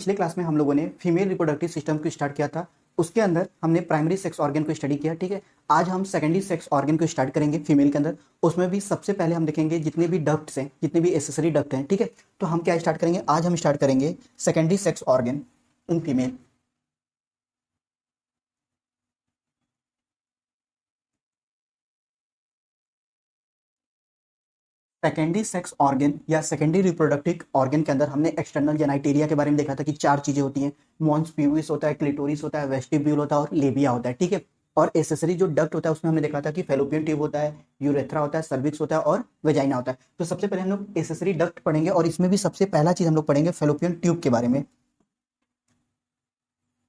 पिछले क्लास में हम लोगों ने फीमेल रिप्रोडक्टिव सिस्टम को स्टार्ट किया था। उसके अंदर हमने प्राइमरी सेक्स ऑर्गन को स्टडी किया, ठीक है। आज हम सेकेंडरी सेक्स ऑर्गन को स्टार्ट करेंगे फीमेल के अंदर। उसमें भी सबसे पहले हम देखेंगे जितने भी डक्ट्स हैं, जितने भी एसेसरी डक्ट हैं, ठीक है। तो हम क्या स्टार्ट करेंगे, आज हम स्टार्ट करेंगे secondary sex organ in female. Secondary sex organ या सेकेंडरी रिप्रोडक्टिव ऑर्गन के अंदर हमने एक्सटर्नल जेनाइटेरिया के बारे में देखा था कि 4 चीजें होती हैं। मॉन्स प्यूबिस होता है, क्लिटोरिस होता है, वेस्टिब्यूल होता है और लेबिया होता है, ठीक है। और एसेसरी जो डक्ट होता है उसमें हमने देखा था कि फेलोपियन ट्यूब होता है, यूरेथ्रा होता है, सर्विक्स होता है और वेजाइना होता है। तो सबसे पहले हम लोग एसेसरी डक्ट पढ़ेंगे और इसमें भी सबसे पहला चीज हम लोग पढ़ेंगे फेलोपियन ट्यूब के बारे में।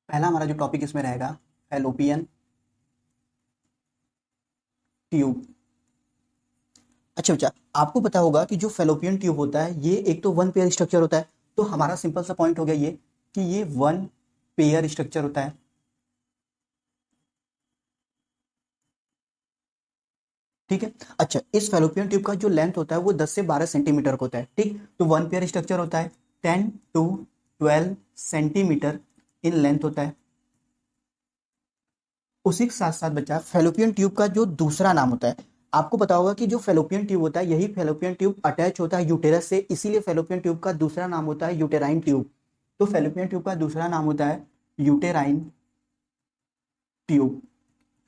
पहला हमारा जो टॉपिक इसमें रहेगा फेलोपियन ट्यूब। अच्छा बच्चा, आपको पता होगा कि जो फेलोपियन ट्यूब होता है ये एक तो वन पेयर स्ट्रक्चर होता है। तो हमारा सिंपल सा पॉइंट हो गया ये कि ये वन पेयर स्ट्रक्चर होता है, ठीक है। अच्छा, इस फेलोपियन ट्यूब का जो लेंथ होता है वो 10 से 12 सेंटीमीटर का होता है, ठीक। तो वन पेयर स्ट्रक्चर होता है, 10 to 12 सेंटीमीटर इन लेंथ होता है। उसी के साथ साथ बच्चा फेलोपियन ट्यूब का जो दूसरा नाम होता है, आपको पता होगा कि जो फेलोपियन ट्यूब होता है यही फेलोपियन ट्यूब अटैच होता है यूटेरस से, इसीलिए फेलोपियन ट्यूब का दूसरा नाम होता है यूटेराइन ट्यूब। तो फेलोपियन ट्यूब का दूसरा नाम होता है यूटेराइन ट्यूब,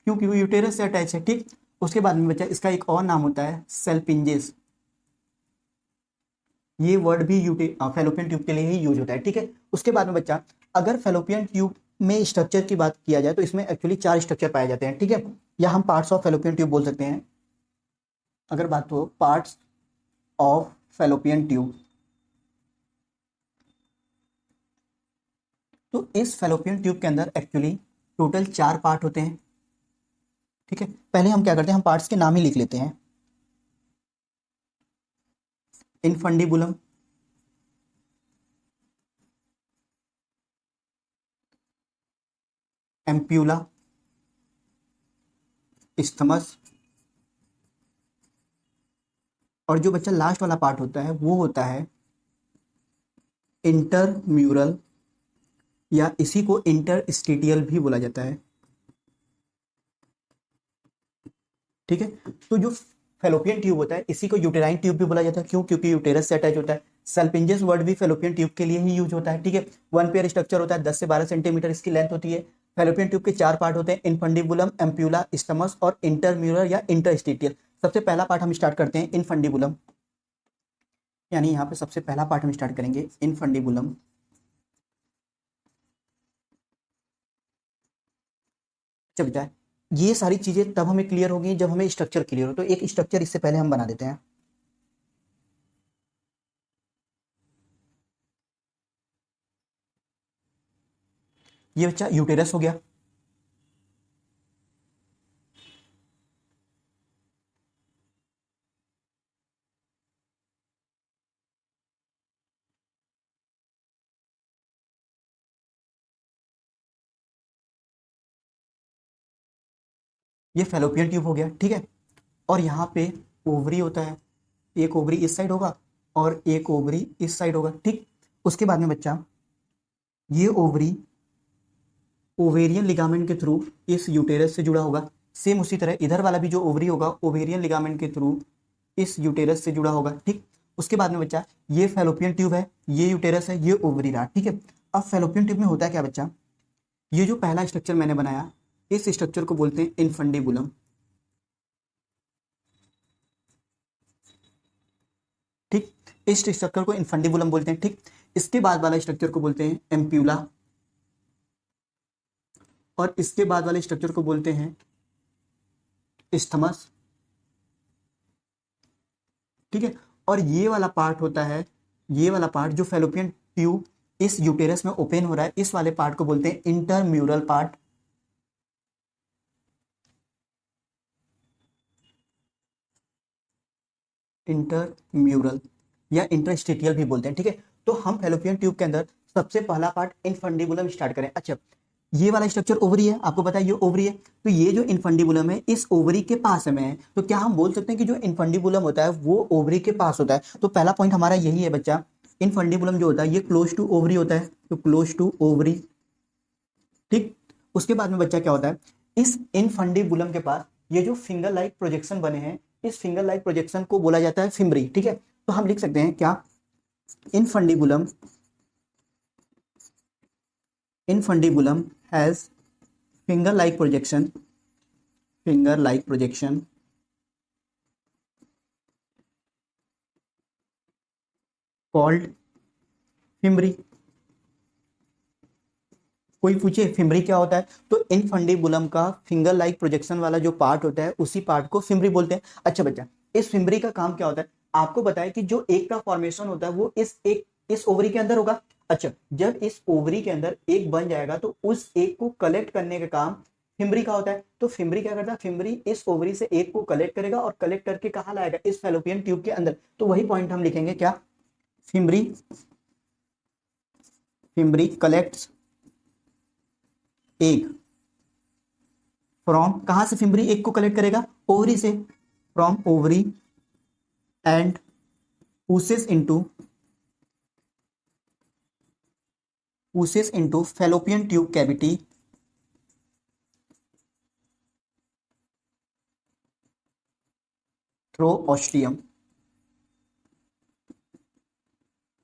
क्योंकि वो यूटेरस से अटैच है, ठीक। उसके बाद में बच्चा इसका एक और नाम होता है सेल्पिंजेस। ये वर्ड भी फेलोपियन ट्यूब के लिए ही यूज होता है, ठीक है। उसके बाद में बच्चा अगर फेलोपियन ट्यूब में स्ट्रक्चर की बात किया जाए तो इसमें एक्चुअली 4 स्ट्रक्चर पाए जाते हैं, ठीक है। या हम पार्ट्स ऑफ फेलोपियन ट्यूब बोल सकते हैं अगर बात हो पार्ट्स ऑफ फेलोपियन ट्यूब। तो इस फेलोपियन ट्यूब के अंदर एक्चुअली टोटल 4 पार्ट होते हैं, ठीक है। पहले हम क्या करते हैं, हम पार्ट्स के नाम ही लिख लेते हैं। इनफंडिबुलम, एम्प्यूला, इस्थमस और जो बच्चा लास्ट वाला पार्ट होता है वो होता है इंटरम्यूरल, या इसी को इंटरस्टिटियल भी बोला जाता है, ठीक है। तो जो फेलोपियन ट्यूब होता है इसी को यूटेराइन ट्यूब भी बोला जाता है, क्यों? क्योंकि यूटेरस से अटैच होता है। सेल्पिंजेस वर्ड भी फेलोपियन ट्यूब के लिए ही यूज होता है, ठीक है। वन पेयर स्ट्रक्चर होता है, 10 से 12 सेंटीमीटर इसकी लेंथ होती है। फेलोपियन ट्यूब के 4 पार्ट होते हैं, इनफंडिबुलम, एम्प्यूला, इस्थमस और इंटरम्यूरल या इंटरस्टिटियल। सबसे पहला पार्ट हम स्टार्ट करते हैं इनफंडिबुलम, यानी यहाँ पे सबसे पहला पार्ट हम स्टार्ट करेंगे इनफंडिबुलम। जब जाए ये सारी चीजें तब हमें क्लियर होगी जब हमें स्ट्रक्चर क्लियर हो। तो एक स्ट्रक्चर इससे पहले हम बना देते हैं। ये बच्चा यूटेरस हो गया, ये फेलोपियन ट्यूब हो गया, ठीक है। और यहाँ पे ओवरी होता है, एक ओवरी इस साइड होगा और एक ओवरी इस साइड होगा, ठीक। उसके बाद में बच्चा ये ओवरी ओवेरियन लिगामेंट के थ्रू इस यूटेरस से जुड़ा होगा। सेम उसी तरह इधर वाला भी जो ओवरी होगा ओवेरियन लिगामेंट के थ्रू इस यूटेरस से जुड़ा होगा, ठीक। उसके बाद में बच्चा ये फेलोपियन ट्यूब है, ये यूटेरस है, ये ओवरी रहा, ठीक है। अब फेलोपियन ट्यूब में होता है क्या बच्चा, ये जो पहला स्ट्रक्चर मैंने बनाया इस स्ट्रक्चर को बोलते हैं इनफंडिबुलम, ठीक। इस स्ट्रक्चर को इनफंडिबुलम बोलते हैं, ठीक। इसके बाद वाला स्ट्रक्चर को बोलते हैं एम्प्यूला और इसके बाद वाले स्ट्रक्चर को बोलते हैं इस्थमस, ठीक है। और ये वाला पार्ट होता है, ये वाला पार्ट जो फेलोपियन ट्यूब इस यूटेरस में ओपन हो रहा है इस वाले पार्ट को बोलते हैं इंटरम्यूरल पार्ट, इंटरम्यूरल या इंटरस्टिटियल भी बोलते हैं, ठीक है। तो हम फेलोपियन ट्यूब के अंदर सबसे पहला पार्ट इनफंडिबुलम स्टार्ट करें। अच्छा, ये वाला स्ट्रक्चर ओवरी है, आपको पता है ये ओवरी है। तो ये जो इनफंडिबुलम है इस ओवरी के पास में है, तो क्या हम बोल सकते हैं कि जो इनफंडिबुलम होता है वो ओवरी के पास होता है। तो पहला पॉइंट हमारा यही है बच्चा, इनफंडिबुलम जो होता है ये क्लोज टू ओवरी होता है, तो क्लोज टू ओवरी। ठीक, उसके बाद में बच्चा क्या होता है, इस इनफंडिबुलम के पास ये जो फिंगर लाइक प्रोजेक्शन बने हैं, इस फिंगर लाइक प्रोजेक्शन को बोला जाता है फिम्बरी। ठीक है, तो हम लिख सकते हैं क्या, infundibulum, infundibulum has finger like projection, finger like projection called fimbriae. कोई पूछे फिम्बरी क्या होता है, तो इनफंडिबुलम का फिंगर लाइक प्रोजेक्शन वाला जो पार्ट होता है उसी पार्ट को फिम्बरी बोलते हैं। अच्छा बच्चा, इस फिम्बरी का काम क्या होता है, आपको बताया कि जो एक का फॉर्मेशन होता है वो इस ओवरी के अंदर होगा। अच्छा, जब इस ओवरी के अंदर एक बन जाएगा तो उस एक को कलेक्ट करने का काम फिम्बरी का होता है। तो फिम्बरी क्या करता है, फिम्बरी इस ओवरी से एक को कलेक्ट करेगा और कलेक्ट करके कहाँ लाएगा, इस फैलोपियन ट्यूब के अंदर। तो वही पॉइंट हम लिखेंगे क्या, fimbriae, fimbriae collects egg from, कहां से फिम्बरी एक को कलेक्ट करेगा, ओवरी से, from ovary and pushes into fallopian tube cavity through ostium.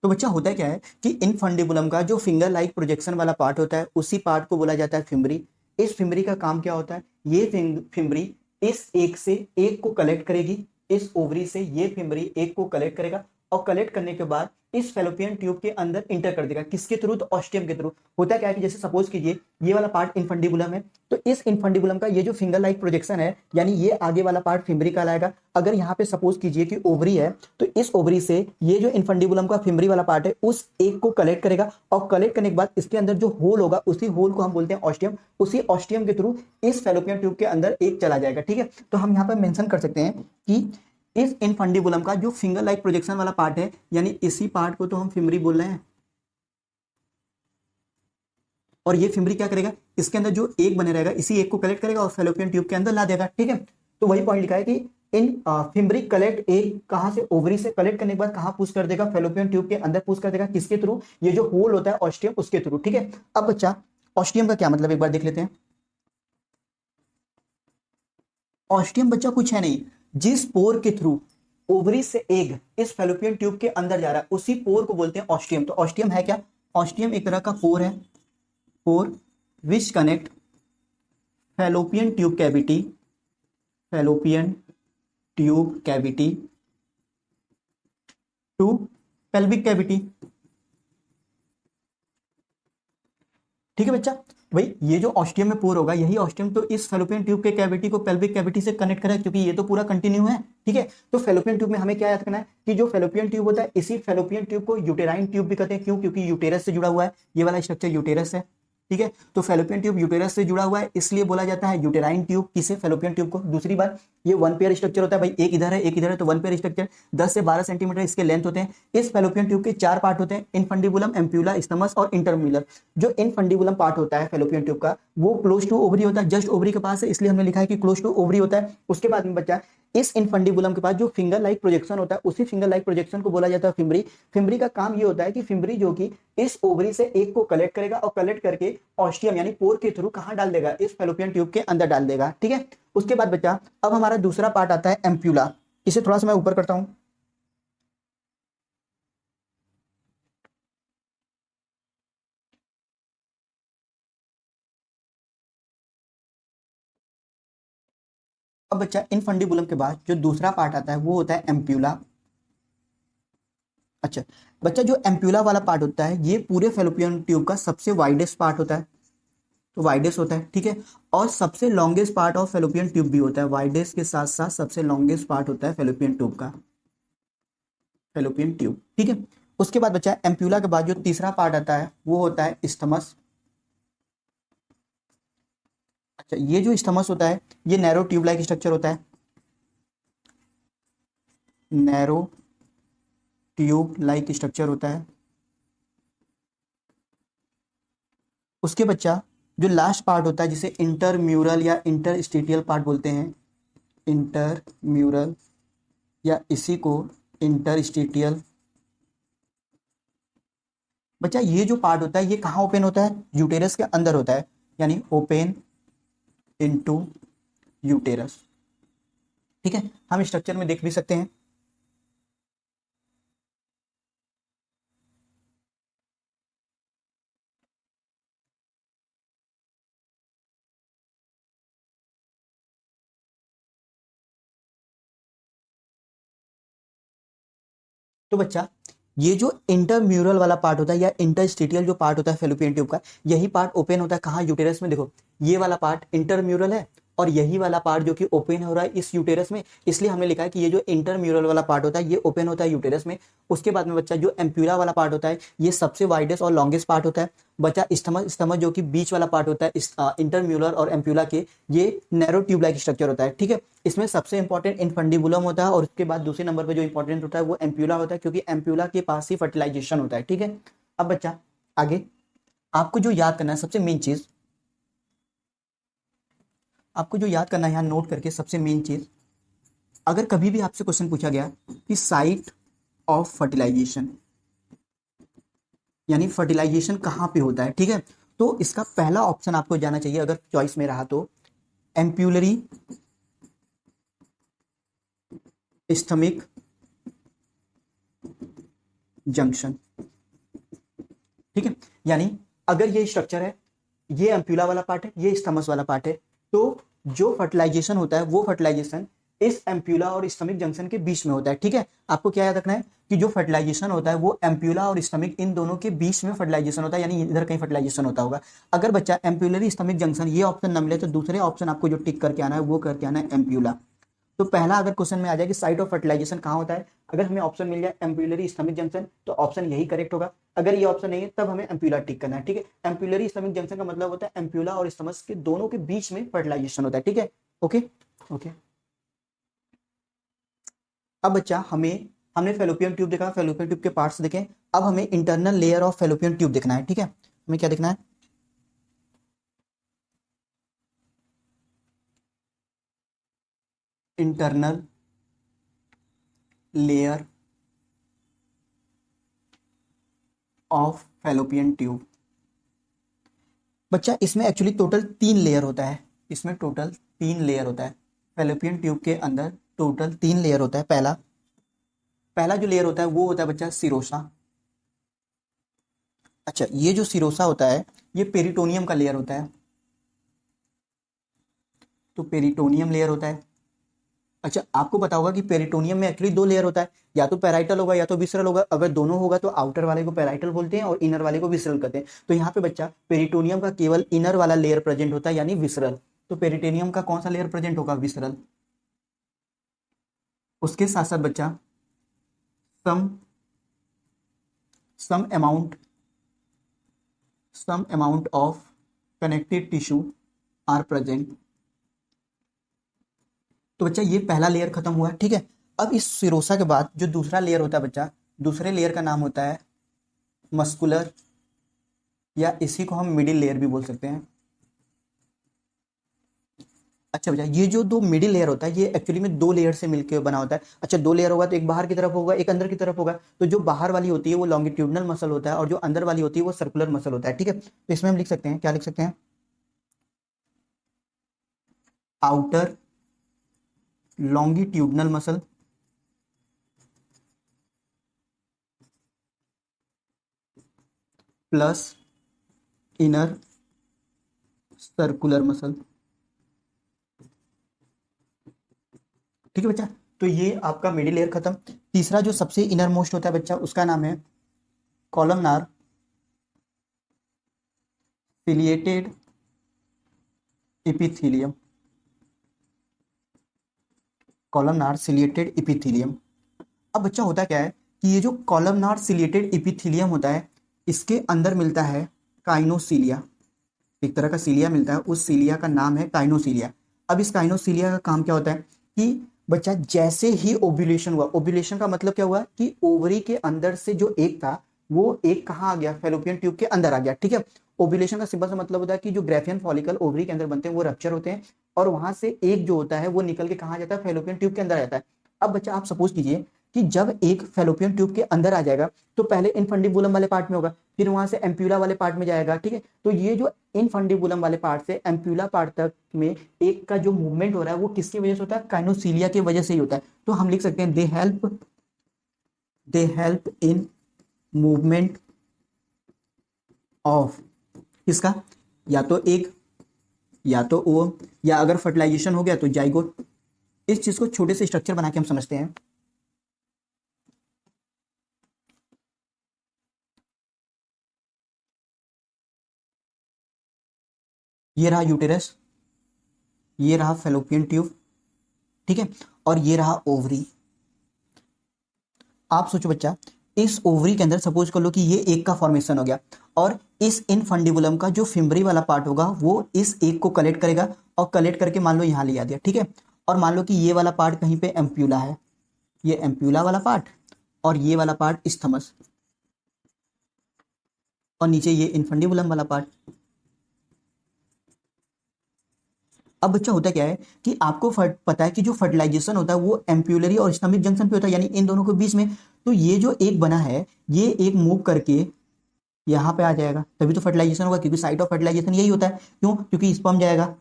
तो बच्चा होता क्या है कि इनफंडिबुलम का जो फिंगर लाइक प्रोजेक्शन वाला पार्ट होता है उसी पार्ट को बोला जाता है फिम्बरी। इस फिम्बरी का काम क्या होता है, ये फिम्बरी इस एक से एक को कलेक्ट करेगी, इस ओवरी से ये फिम्बरी एक को कलेक्ट करेगा और कलेक्ट करने के बाद इस फैलोपियन ट्यूब के अंदर इंटर कर देगा। किसके थ्रू, तो ऑस्टियम के थ्रू। होता क्या है कि जैसे सपोज कीजिए ये वाला पार्ट इनफंडिबुलम है, तो इस इनफंडिबुलम का ये जो फिंगर लाइक प्रोजेक्शन है यानी ये आगे वाला पार्ट फिम्बरी कहलाएगा। अगर यहाँ पे सपोज कीजिए कि ओवरी है, तो इस ओवरी से ये जो इनफंडिबुलम का फिम्बरी वाला पार्ट है उस एक को कलेक्ट करेगा और कलेक्ट करने के बाद इसके अंदर जो होल होगा उसी होल को हम बोलते हैं ऑस्टियम। उसी ऑस्टियम के थ्रू इस फैलोपियन ट्यूब के अंदर एक चला जाएगा। ठीक है, तो हम यहाँ पर मेंशन कर सकते हैं कि इस इनफंडिबुलम का जो फिंगर लाइक प्रोजेक्शन वाला पार्ट है यानी इसी पार्ट को तो हम फिम्बरी बोल रहे हैं, और ये फिम्बरी क्या करेगा, इसके अंदर जो एक बने रहेगा इसी एक को कलेक्ट करेगा और फैलोपियन ट्यूब के अंदर ला देगा। ठीक है, तो वही पॉइंट लिखा है कि इन फिम्बरी कलेक्ट एक कहां से, ओवरी से कलेक्ट करने के बाद कहां पुश कर देगा, फैलोपियन ट्यूब के अंदर पुश कर देगा। किसके थ्रू, ये जो होल होता है ऑस्टियम उसके थ्रू। ठीक है, अब बच्चा ऑस्टियम का क्या मतलब एक बार देख लेते हैं। ऑस्टियम बच्चा कुछ है नहीं, जिस पोर के थ्रू ओवरी से एग इस फैलोपियन ट्यूब के अंदर जा रहा है उसी पोर को बोलते हैं ऑस्टियम। तो ऑस्टियम है क्या, ऑस्टियम एक तरह का पोर है, pore which connect fallopian tube cavity, fallopian tube cavity to pelvic cavity. ठीक है बच्चा, भाई ये जो ऑस्टियम में पोर होगा यही ऑस्टियम तो इस फैलोपियन ट्यूब के कैविटी को पेल्विक कैविटी से कनेक्ट करेगा, क्योंकि ये तो पूरा कंटिन्यू है। ठीक है, तो फैलोपियन ट्यूब में हमें क्या याद करना है कि जो फैलोपियन ट्यूब होता है इसी फैलोपियन ट्यूब को यूटेराइन ट्यूब भी कहते हैं। क्यों, क्योंकि यूटेरस से जुड़ा हुआ है, ये वाला स्ट्रक्चर यूटेरस है। ठीक है, तो फैलोपियन ट्यूब यूटेरस से जुड़ा हुआ है इसलिए बोला जाता है यूटेराइन ट्यूब किसे, फैलोपियन ट्यूब को। दूसरी बात, ये वन पेयर स्ट्रक्चर होता है भाई, एक इधर है एक इधर है, तो वन पेयर स्ट्रक्चर 10 से 12 सेंटीमीटर इसके लेंथ होते हैं। इस फैलोपियन ट्यूब के 4 पार्ट होते हैं, इनफंडिबुलम, एम्प्यूला, स्टमस और इंटरम्यूलर। जो इनफंडिबुलम पार्ट होता है फैलोपियन ट्यूब का वो क्लोज टू ओवरी होता है, जस्ट ओवरी के पास है, इसलिए हमने लिखा है कि क्लोज टू ओवरी होता है। उसके बाद में बच्चा इस इनफंडिबुलम के पास जो फिंगर लाइक प्रोजेक्शन होता है उसी फिंगर लाइक प्रोजेक्शन को बोला जाता है फिम्बरी। फिम्बरी का काम ये होता है कि फिम्बरी जो कि इस ओवरी से एक को कलेक्ट करेगा और कलेक्ट करके ऑस्टियम यानी पोर के थ्रू कहां डाल देगा, इस फैलोपियन ट्यूब के अंदर डाल देगा। ठीक है, उसके बाद बच्चा अब हमारा दूसरा पार्ट आता है एम्प्यूला। इसे थोड़ा सा मैं ऊपर करता हूं। अब बच्चा इनफंडिबुलम के बाद जो दूसरा पार्ट आता है वो होता है एम्प्यूला। अच्छा बच्चा, जो एम्प्यूला वाला पार्ट होता है ये पूरे फैलोपियन ट्यूब का सबसे वाइडेस्ट पार्ट होता है, तो वाइडेस्ट होता है। ठीक है, और सबसे longest part of fallopian tube भी होता है, वाइडेस्ट के साथ साथ सबसे लॉन्गेस्ट पार्ट होता है फैलोपियन ट्यूब का, फैलोपियन ट्यूब। ठीक है, उसके बाद बच्चा एम्प्यूला के बाद जो तीसरा पार्ट आता है वो होता है स्टमस। अच्छा, ये जो स्टमस होता है ये नैरो ट्यूब लाइक स्ट्रक्चर होता है, नैरो ट्यूब लाइक स्ट्रक्चर होता है। उसके बच्चा जो लास्ट पार्ट होता है जिसे इंटरम्यूरल या इंटरस्टिटियल पार्ट बोलते हैं, इंटरम्यूरल या इसी को इंटरस्टिटियल बच्चा ये जो पार्ट होता है ये कहाँ ओपन होता है, यूटेरस के अंदर होता है, यानी ओपन इनटू यूटेरस। ठीक है, हम स्ट्रक्चर में देख भी सकते हैं। तो बच्चा ये जो इंटरम्यूरल वाला पार्ट होता है या इंटरस्टिटियल जो पार्ट होता है फेलोपियन ट्यूब का, यही पार्ट ओपन होता है कहाँ, यूटेरस में। देखो ये वाला पार्ट इंटरम्यूरल है और यही वाला पार्ट जो कि ओपन हो रहा है इस यूटेरस में, इसलिए हमने लिखा है कि ये जो इंटरम्यूरल वाला पार्ट होता है ये ओपन होता है यूटेरस में। उसके बाद में बच्चा जो एम्प्यूला वाला पार्ट होता है ये सबसे वाइडेस्ट और लॉन्गेस्ट पार्ट होता है। बच्चा स्टमक, स्टमक जो कि बीच वाला पार्ट होता है इंटरम्यूरल और एम्प्यूला के, ये नैरो ट्यूब लाइक स्ट्रक्चर होता है। ठीक है, इसमें सबसे इंपॉर्टेंट इनफंडिबुलम होता है और उसके बाद दूसरे नंबर पे जो इंपॉर्टेंट होता है वो एम्प्यूला होता है, क्योंकि एम्प्यूला के पास ही फर्टिलाइजेशन होता है। ठीक है, अब बच्चा आगे आपको जो याद करना है सबसे मेन चीज, आपको जो याद करना है यहाँ नोट करके सबसे मेन चीज, अगर कभी भी आपसे क्वेश्चन पूछा गया कि साइट ऑफ फर्टिलाइजेशन, यानी फर्टिलाइजेशन कहाँ पे होता है, ठीक है, तो इसका पहला ऑप्शन आपको जाना चाहिए अगर चॉइस में रहा तो एम्प्यूलरी स्टमिक जंक्शन। ठीक है, यानी अगर ये स्ट्रक्चर है, ये एम्प्यूला वाला पार्ट है, ये स्टमस वाला पार्ट है, तो जो फर्टिलाइजेशन होता है वो फर्टिलाइजेशन इस एम्प्यूला और स्टमिक जंक्शन के बीच में होता है। ठीक है, आपको क्या याद रखना है कि जो फर्टिलाइजेशन होता है वो एम्प्यूला और स्टमिक इन दोनों के बीच में फर्टिलाइजेशन होता है, यानी इधर कहीं फर्टिलाइजेशन होता होगा। अगर बच्चा एम्प्यूलरी स्टमिक जंक्शन ये ऑप्शन न मिले तो दूसरे ऑप्शन आपको जो टिक करके आना है वो करके आना है एम्प्यूला। तो पहला अगर क्वेश्चन में आ जाए कि साइट ऑफ फर्टिलाइजेशन कहाँ होता है, अगर हमें ऑप्शन मिल जाए एम्प्यूलरी स्टमिक जंक्शन तो ऑप्शन यही करेक्ट होगा। अगर ये ऑप्शन नहीं है तब हमें एम्प्यूला टिक करना है। ठीक है, एम्प्यूलरी स्टमिक जंक्शन का मतलब होता है एम्प्यूला और स्टमस के दोनों के बीच में फर्टिलाइजेशन होता है। ठीक है, ओके ओके। अब बच्चा हमने फेलोपियन ट्यूब देखा, फेलोपियन ट्यूब के पार्ट्स देखे, अब हमें internal layer of fallopian tube देखना है। ठीक है, हमें क्या देखना है, internal layer of fallopian tube. बच्चा इसमें एक्चुअली टोटल 3 लेयर होता है, इसमें टोटल 3 लेयर होता है फेलोपियन ट्यूब के अंदर, टोटल 3 लेयर होता है। पहला पहला जो लेयर होता है वो होता है बच्चा सिरोसा। अच्छा, ये जो सिरोसा होता है ये पेरिटोनियम का लेयर होता है, तो पेरिटोनियम लेयर होता है। अच्छा, आपको पता होगा कि पेरिटोनियम में एक्चुअली 2 लेयर होता है, या तो पैराइटल होगा या तो विसरल होगा। अगर दोनों होगा तो आउटर वाले को पैराइटल बोलते हैं और इनर वाले को विसरल कहते हैं। तो यहाँ पे बच्चा पेरिटोनियम का केवल इनर वाला लेयर प्रेजेंट होता है, यानी विसरल। तो पेरिटोनियम का कौन सा लेयर प्रेजेंट होगा, विसरल। उसके साथ साथ बच्चा some some amount some amount of connected tissue are present. तो बच्चा ये पहला लेयर खत्म हुआ। ठीक है, अब इस सिरोसा के बाद जो दूसरा लेयर होता है बच्चा, दूसरे लेयर का नाम होता है मस्कुलर, या इसी को हम मिडिल लेयर भी बोल सकते हैं। अच्छा बच्चा, ये जो 2 मिडिल लेयर होता है ये एक्चुअली में 2 लेयर से मिलकर बना होता है। अच्छा, 2 लेयर होगा तो एक बाहर की तरफ होगा एक अंदर की तरफ होगा, तो जो बाहर वाली होती है वो लॉन्गिट्यूडनल मसल होता है और जो अंदर वाली होती है वो सर्कुलर मसल होता है। ठीक है, तो इसमें हम लिख सकते हैं, क्या लिख सकते हैं, outer longitudinal muscle plus inner circular muscle. ठीक है बच्चा, तो ये आपका मिडिल लेयर खत्म। तीसरा जो सबसे इनर मोस्ट होता है बच्चा उसका नाम है columnar ciliated epithelium. Columnar ciliated epithelium. अब बच्चा होता क्या है कि ये जो कॉलमनार सिलिएटेड इपिथीलियम होता है इसके अंदर मिलता है काइनोसिलिया, एक तरह का सीलिया मिलता है, उस सीलिया का नाम है काइनोसिलिया। अब इस काइनोसिलिया का काम क्या होता है कि बच्चा जैसे ही ओव्यूलेशन हुआ, ओव्यूलेशन का मतलब क्या हुआ कि ओवरी के अंदर से जो एक था वो एक कहाँ आ गया, फेलोपियन ट्यूब के अंदर आ गया। ठीक है, ओव्यूलेशन का सिंपल सा मतलब होता है कि जो ग्रेफियन फॉलिकल ओवरी के अंदर बनते हैं वो रप्चर होते हैं और वहां से एक जो होता है वो निकल के कहाँ जाता है, फेलोपियन ट्यूब के अंदर आ जाता है। अब बच्चा आप सपोज कीजिए कि जब एक फैलोपियन ट्यूब के अंदर आ जाएगा तो पहले इनफंडिबुलम वाले पार्ट में होगा, फिर वहां से एम्प्यूला वाले पार्ट में जाएगा, ठीक है। तो ये जो इनफंडिबुलम वाले पार्ट से एम्प्यूला पार्ट तक में एक का जो मूवमेंट हो रहा है वो किसकी वजह से होता है, काइनोसिलिया की वजह से ही होता है। तो हम लिख सकते हैं they help in movement of किसका, या तो एक, या तो ओवम, या अगर फर्टिलाइजेशन हो गया तो जाइगोट। इस चीज को छोटे से स्ट्रक्चर बना के हम समझते हैं। ये रहा यूटेरस, ये रहा फैलोपियन ट्यूब, ठीक है, और ये रहा ओवरी। आप सोचो बच्चा, इस ओवरी के अंदर सपोज कर लो कि ये एक का फॉर्मेशन हो गया, और इस इनफंडिबुलम का जो फिम्बरी वाला पार्ट होगा वो इस एक को कलेक्ट करेगा, और कलेक्ट करके मान लो यहां ले आ दिया, ठीक है। और मान लो कि ये वाला पार्ट कहीं पे एम्प्यूला है, ये एम्प्यूला वाला पार्ट, और ये वाला पार्ट इस्थमस, और नीचे ये इनफंडिबुलम वाला पार्ट। अब बच्चा होता क्या है कि आपको पता है कि जो फर्टिलाइजेशन होता है वो एम्प्यूलरी और स्टमिक जंक्शन पे होता है, यानी इन दोनों के बीच में। तो ये जो एक बना है ये एक मूव करके यहाँ पे आ जाएगा, तभी तो फर्टिलाइजेशन होगा, क्योंकि साइट ऑफ फर्टिलाइजेशन यही होता है। क्यों? क्योंकि स्पर्म जाएगा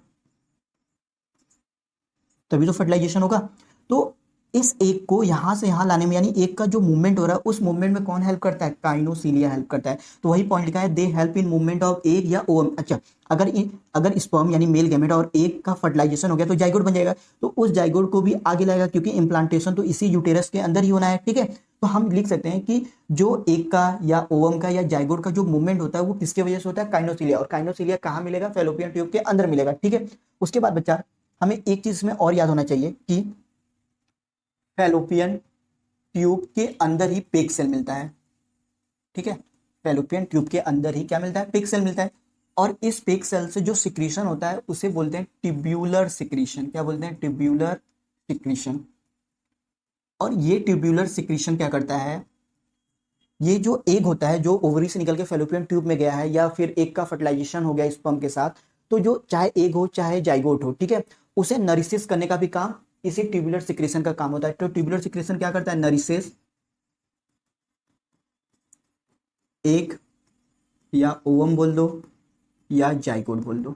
तभी तो फर्टिलाइजेशन होगा। तो इस एक को यहां से यहां लाने में, यानी एक का जो मूवमेंट हो रहा है उस मूवमेंट में कौन हेल्प करता है, काइनोसिलिया हेल्प करता है। तो वही पॉइंट लिखा है, they help in movement of egg या ओवम। अच्छा, अगर स्पर्म यानी मेल गैमेट और एग का फर्टिलाइजेशन हो गया तो जाइगोट बन जाएगा, तो उस जाइगोट को भी आगे लाएगा, क्योंकि इम्प्लांटेशन तो इसी यूटेरस के अंदर ही होना है, ठीक है। तो हम लिख सकते हैं कि जो एग का या ओवम का या जाइगोट का जो मूवमेंट होता है वो किसकी वजह से होता है, काइनोसिलिया। और काइनोसिलिया कहाँ मिलेगा, फैलोपियन ट्यूब के अंदर मिलेगा, ठीक है। उसके बाद बच्चा हमें एक चीज में और याद होना चाहिए कि फैलोपियन ट्यूब के अंदर ही पेग सेल मिलता है, ठीक है। फैलोपियन ट्यूब के अंदर ही क्या मिलता है, पेग सेल मिलता है। और इस पेग सेल से जो सिक्रीशन होता है उसे बोलते हैं ट्यूब्यूलर सिक्रीशन। क्या बोलते हैं, ट्यूब्यूलर सिक्रीशन। और ये ट्यूब्यूलर सिक्रीशन क्या करता है, ये जो एग होता है जो ओवरी से निकल के फैलोपियन ट्यूब में गया है, या फिर एग का फर्टिलाइजेशन हो गया स्पर्म के साथ, तो जो चाहे एग हो चाहे जाइगोट हो, ठीक है, उसे नरिसिस करने का भी काम इसी ट्यूबुलर सिक्रेशन का काम होता है। तो ट्यूबुलर सिक्रेशन क्या करता है, नरिसेस एक, या ओवम बोल दो या जाइगोट बोल दो,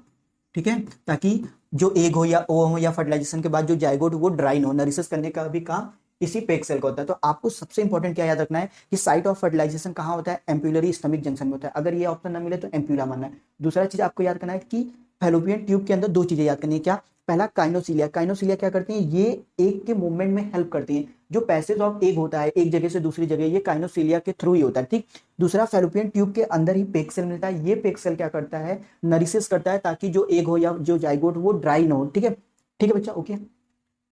ठीक है, ताकि जो एग हो या ओवम हो या फर्टिलाइजेशन के बाद जो जाइगोट वो ड्राइन हो। नरिसेस करने का भी काम इसी पेग सेल का होता है। तो आपको सबसे इंपॉर्टेंट क्या याद रखना है कि साइट ऑफ फर्टिलाइजेशन कहाँ होता है, एम्प्यूलरी स्टमिक जंक्शन में होता है। अगर ये ऑप्शन ना मिले तो एम्प्यूला मानना है। दूसरा चीज आपको याद करना है कि फैलोपियन ट्यूब के अंदर दो चीजें याद करनी है। क्या? पहला काइनोसिलिया। काइनोसिलिया क्या करती हैं, ये एग के मूवमेंट में हेल्प करती हैं। जो पैसेज ऑफ एग होता है एक जगह से दूसरी जगह, ये काइनोसिलिया के थ्रू ही होता है, ठीक। दूसरा, फैलोपियन ट्यूब के अंदर ही पेग सेल मिलता है। ये पेग सेल क्या करता है, नरिसेस करता है, ताकि जो एग हो या जो जाइगोट वो ड्राई ना हो, ठीक है। ठीक है बच्चा, ओके।